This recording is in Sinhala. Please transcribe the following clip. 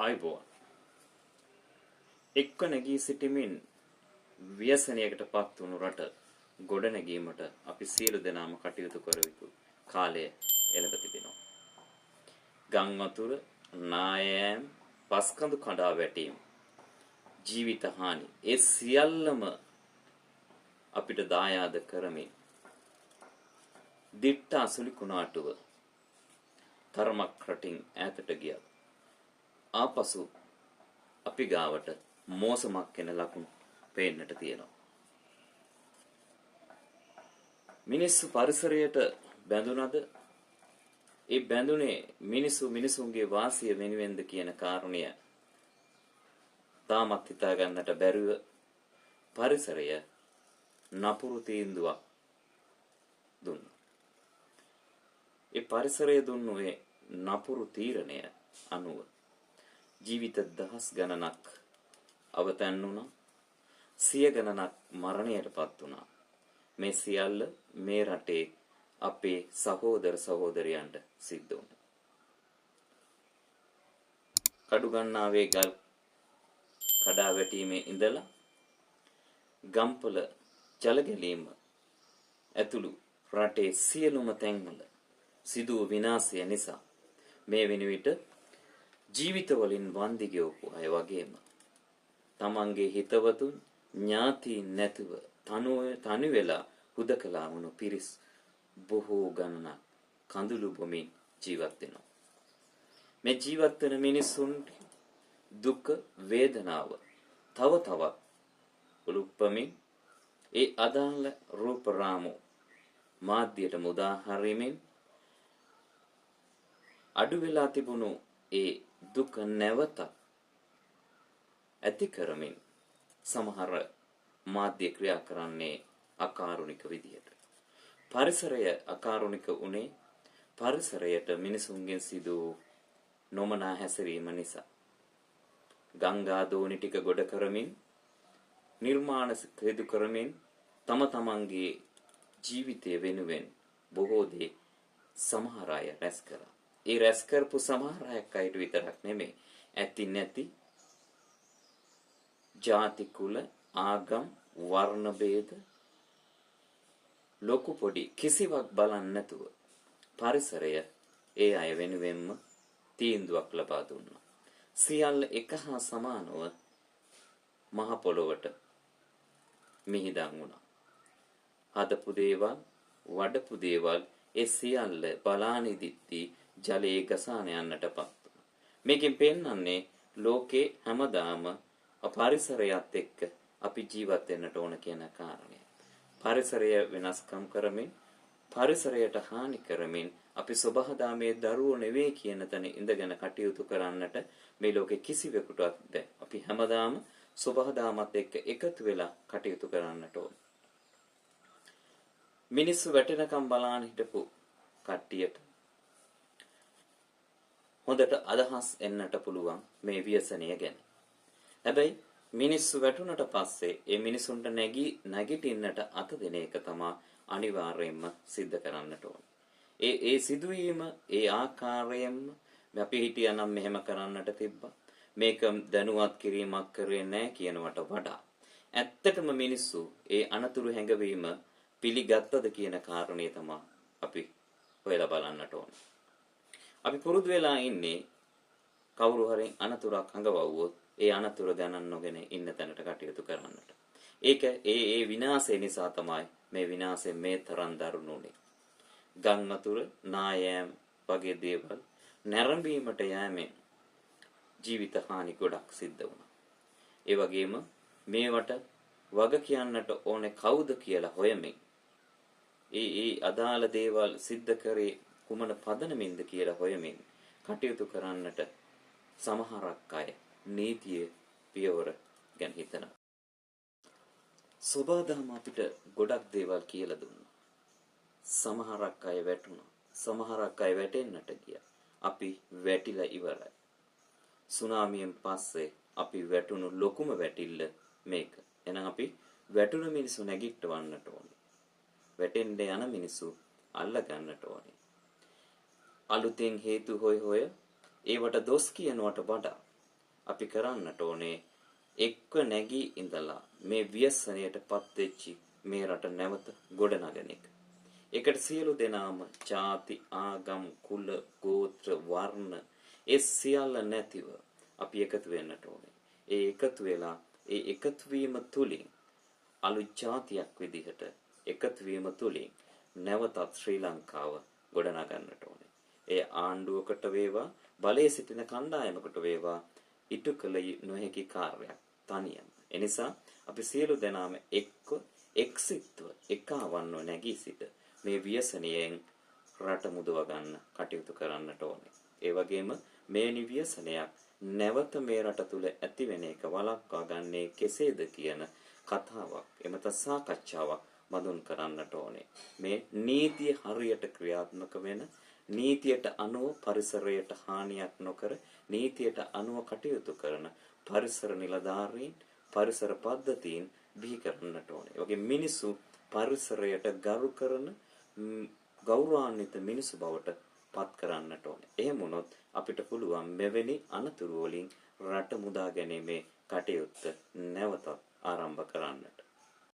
ආයිබෝන් එක්ක නැගී සිටමින් ව්‍යසනයකට පත් වුණු රට ගොඩ නැගීමට අපි සියලු දෙනාම කටයුතු කර යුතු කාලය එළඹ තිබෙනවා. ගම් වතුර, නායෑම්, පස්කඳු කඩා වැටීම්, ජීවිත හානි ඒ සියල්ලම අපිට දායාද කරමින් දිට්ඨ අසුලි කුණාටුව තරමක් රටින් ඈතට ගියා. ආපසු අපි ගාවට මෝසමක් වෙන ලකුණු පේන්නට තියෙනවා. මිනිස්සු පරිසරයට බැඳුනද ඒ බැඳුනේ මිනිසුන්ගේ වාසිය වෙනුවෙන්ද කියන කාරණය තාමත් හිතා ගන්නට බැරිව පරිසරය නපුරු තීන්දුවක් දුන්නා. ඒ පරිසරය දුන්නු ඒ නපුරු තීරණය අනුව ජීවිත දහස් ගණනක් අවතැන් වුණා. සිය ගණනක් මරණයටපත් වුණා. මේ සියල්ල මේ රටේ අපේ සහෝදර සහෝදරයන්ට සිද්ධ වුණා. කඩුගන්නාවේ ගල් කඩා වැටීමේ ඉඳලා ගම්පල ජල ගැලීම ඇතුළු රටේ සියලුම තැන්වල සිදු වූ විනාශය නිසා මේ වෙනුවිට ජීවිතවලින් වන්දි ගෙවපු අය වගේම තමන්ගේ හිතවතුන් ඥාතීන් නැතුව තනි වෙලා හුදකලා වුණු පිරිස් බොහෝ ගණනක් කඳුළු බොමින් ජීවත් වෙනවා. මේ ජීවත් වෙන මිනිසුන්ට දුක වේදනාව තව තවත් උලුප්පමින් ඒ අදාළ රූප රාමු මාධ්‍යයට මුදා හරිමින් අඩු වෙලා තිබුණු ඒ දුක නැවත ඇති කරමින් සමහර මාධ්‍ය ක්‍රියා කරන්නේ අකාරුණික විදියට. පරිසරය අකාරුණික උනේ පරිසරයට මිනිසුන්ගෙන් සිදු නොමනා හැසිරීම නිසා. ගංගා දෝණි ටික ගොඩ කරමින් නිර්මාණ සිදු කරමින් තම තමන්ගේ ජීවිතය වෙනුවෙන් බොහෝ දේ සමහර අය රැස් කරා. ඒ රැස් කරපු සමහර අයට විතරක් නෙමෙයි ඇති නැති ජාති කුල ආගම් වර්ණ ભેද ලොකු පොඩි කිසිවක් බලන්නේ නැතුව පරිසරය ඒ අය වෙනුවෙන්ම තීන්දුවක් ලබා දුන්නා. සියල්ල එක හා සමානව මහ පොළොවට මිහිදන් වුණා. හදපු දේවල් වඩපු දේවල් ඒ සියල්ල බලානිදිත්ති ජලයේ ගසාන යන්නටපත් වුණා. මේකෙන් පෙන්වන්නේ ලෝකේ හැමදාම පරිසරයත් එක්ක අපි ජීවත් වෙන්නට ඕන කියන කාරණය. පරිසරය වෙනස්කම් කරමින් පරිසරයට හානි කරමින් අපි සබහාදාමේ දරුවෝ නෙවෙයි කියන තැන ඉඳගෙන කටයුතු කරන්නට මේ ලෝකේ කිසිවෙකුටවත් බැහැ. අපි හැමදාම සබහාදාමත් එක්ක එකතු වෙලා කටයුතු කරන්නට ඕන. මිනිස්සු වැටෙනකම් බලන් හිටපු කට්ටියට හොඳට අදහස් එන්නට පුළුවන් මේ ව්‍යසනය ගැන. හැබැයි මිනිස්සු වැටුණට පස්සේ ඒ මිනිසුන්ට නැගිටින්නට අත දෙන එක තමයි අනිවාර්යයෙන්ම සිද්ධ කරන්නට ඕන. ඒ සිදුවීම ඒ ආකාරයෙන්ම අපි හිටියනම් මෙහෙම කරන්නට තිබ්බා. මේක දැනුවත් කිරීමක් කරේ නැහැ කියනවට වඩා ඇත්තටම මිනිස්සු ඒ අනතුරු හැඟවීම පිළිගත්තද කියන කාරණේ තමයි අපි හොයලා බලන්නට ඕන. අපි පුරුදු වෙලා ඉන්නේ කවුරු හරි අනතුරක් හඟවවුවොත් ඒ අනතුර දැනන් නොගෙන ඉන්න තැනට කටයුතු කරන්නට. ඒක ඒ විනාශය නිසා තමයි මේ විනාශය මේ තරම් දරුණු උනේ. ගම් වතුර නායෑම් වගේ දේවල් නැරඹීමට යෑමෙන් ජීවිත හානි ගොඩක් සිද්ධ වුණා. ඒ වගේම මේවට වග කියන්නට ඕනේ කවුද කියලා හොයමින් ඒ අදාළ දේවල් සිද්ධ කරේ කුමන පදනමින්ද කියලා හොයමින් කටයුතු කරන්නට සමහරක් අය නීතිය පියවර ගැන හිතනවා. සබහාදම අපිට ගොඩක් දේවල් කියලා දුන්නා. සමහරක් අය වැටුණා. සමහරක් අය වැටෙන්නට ගියා. අපි වැටිලා ඉවරයි. සුනාමියෙන් පස්සේ අපි වැටුණු ලොකුම වැටිල්ල මේක. එහෙනම් අපි වැටුණු මිනිස්සු නැගිටවන්නට ඕනේ. වැටෙන්න යන මිනිස්සු අල්ල ගන්නට ඕනේ. අලුතෙන් හේතු හොය ඒවට දොස් කියනවට වඩා අපි කරන්නට ඕනේ එක්ක නැගී ඉඳලා මේ ව්‍යසනයටපත් වෙච්චි මේ රට නැවත ගොඩනගන එක. ඒකට සියලු දෙනාම ಜಾති ආගම් කුල ගෝත්‍ර වර්ණ ඒ සියල්ල නැතිව අපි එකතු වෙන්නට ඕනේ. ඒ එකතු වෙලා ඒ එකතු වීම තුලින් අලුත් ජාතියක් විදිහට එකතු වීම තුලින් නැවතත් ශ්‍රී ලංකාව ගොඩනගන්නට ඕනේ. ඒ ආණ්ඩුවකට වේවා බලයේ සිටින කණ්ඩායමකට වේවා ඉටු කළ නොහැකි කාර්යයක් තනියම. එනිසා අපි සියලු දෙනාම එක්සිත්ව එකවන්ව නැගී සිට මේ ව්‍යසනයෙන් රට මුදව ගන්න කටයුතු කරන්නට ඕනේ. ඒ වගේම මේ නිව්‍යසනයක් නැවත මේ රට තුල ඇති වෙන එක වළක්වා ගන්නේ කෙසේද කියන කතාවක් එමත සාකච්ඡාවක් මදුන් කරන්නට ඕනේ. මේ නීතිය හරියට ක්‍රියාත්මක වෙන නීතියට අනුව පරිසරයට හානියක් නොකර නීතියට අනුව කටයුතු කරන පරිසර නිලධාරීන් පරිසර පද්ධතීන් බිහි කරන්නට ඕනේ. ඒ වගේ මිනිසු පරිසරයට ගරු කරන ගෞරවාන්විත මිනිසු බවට පත් කරන්නට ඕනේ. එහෙම වුණොත් අපිට පුළුවන් මෙවැනි අනතුරු වලින් රට මුදා ගැනීමේ කටයුත්ත නැවතත් ආරම්භ කරන්නට.